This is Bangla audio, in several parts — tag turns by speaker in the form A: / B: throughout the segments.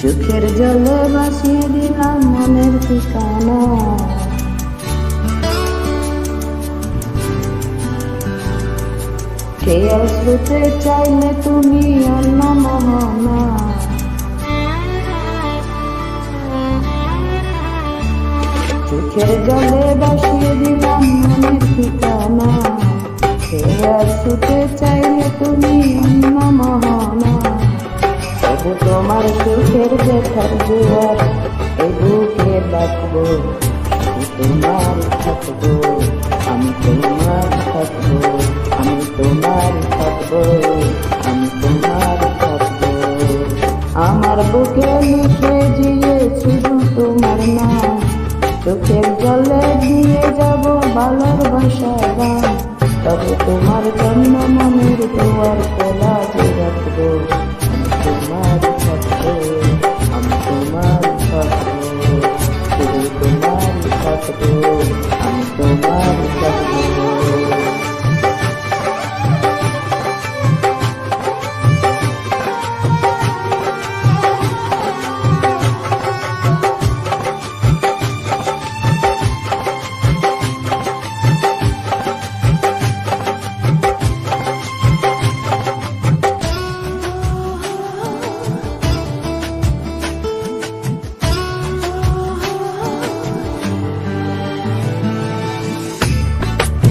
A: চোখের জলে ভাসিয়ে দিলাম মনের ঠিকানা। খেয়াল শুতে চাইলে তুমি অন্য মোহনা। চোখের জলে ভাসিয়ে দিলাম মনের ঠিকানা। খেয়াল শুতে চাইলে তুমি অন্য মোহনা। তবু তোমার সুখের ব্যথার জোয়ার এই বুকে ডাকবো, তোমার থাকবো, আমি তোমার থাকবো, আমি তোমার থাকবো, আমি তোমার থাকবো। আমার বুকে লিখে দিয়ে শুধু তোমার নাম, চোখের জলে দিয়ে যাব ভালোবাসা গান। তবে তোমার জন্য মনের দুয়ার খোলা যে রাখবো, তোমার থাকবো, আমি তোমার থাকবো, শুধু তোমার থাকবো, আমি তোমার থাকবো।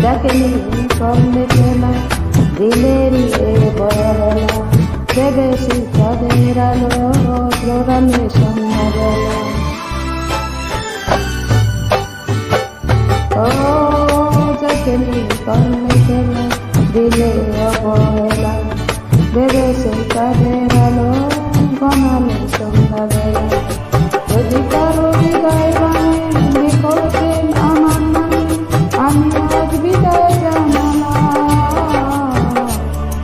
A: ডাকেনি করলে খেলা দিলেরই বয়লা, বেশি তাদের আলো প্রণামে সন্ধ্যাবেলা। ও ডাকেনি করলে খেলা দিলে অবহেলা, বেশি তাদের আলো প্রণামে সন্ধ্যাবেলা। যদি কারো হৃদয় ভাঙে করছেন আমার নামে, আমি আজ বিদায় জানালা।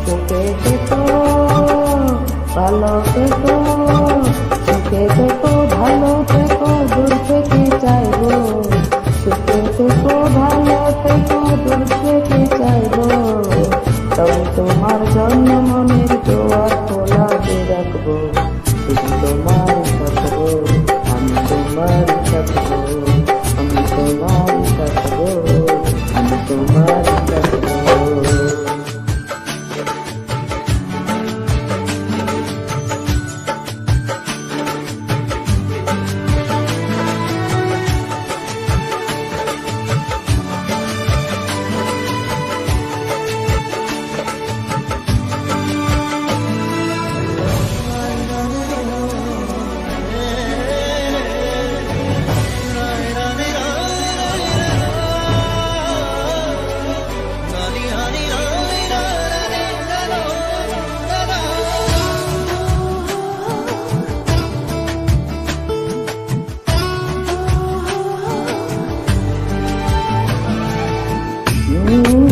A: সুখে থেকো, ভালো থেকো, সুখে থেকো, ভালো থেকো, দূর থেকে চাইবো। সুখে থেকো, ভালো থেকো, দূর থেকে চাইবো। তবে তোমার জন্য মনের জোয়ার খোলা যে রাখবো, শুধু তোমার থাকবো, আমি তোমার থাকবো, আমি তোমার থাকবো, আমি তোমার থাকবো।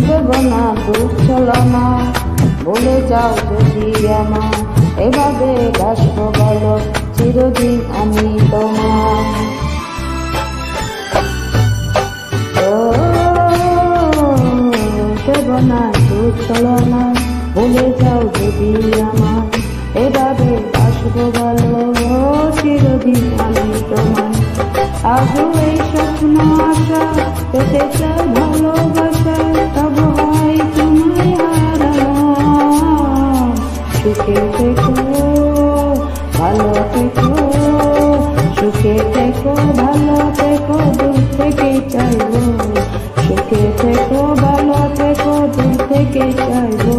A: দেবনা দুঃখ ছলনা, বলে যাও যদি আমার, এভাবে বাসবো বলো চিরদিন আমি তোমার। দেবনা দুঃখ ছলনা, বলে যাও যদি আমার, এভাবে বাসবো বলো চিরদিন আমি তোমার। আজও এই স্বপ্ন আশা পেতে চাই ভালোবাসা, তব হয় তোমায় হারালাম। সুখে থেকো, ভালো থেকো, সুখে থেকো, ভালো থেকো, দূর থেকে চাইবো। সুখে থেকো, ভালো থেকো, দূর থেকে চাইবো।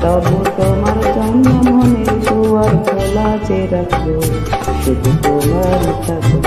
A: তবু তোমার জন্য মনের দুয়ার খোলা যে রাখবো, শুধু তোমার থাকবো।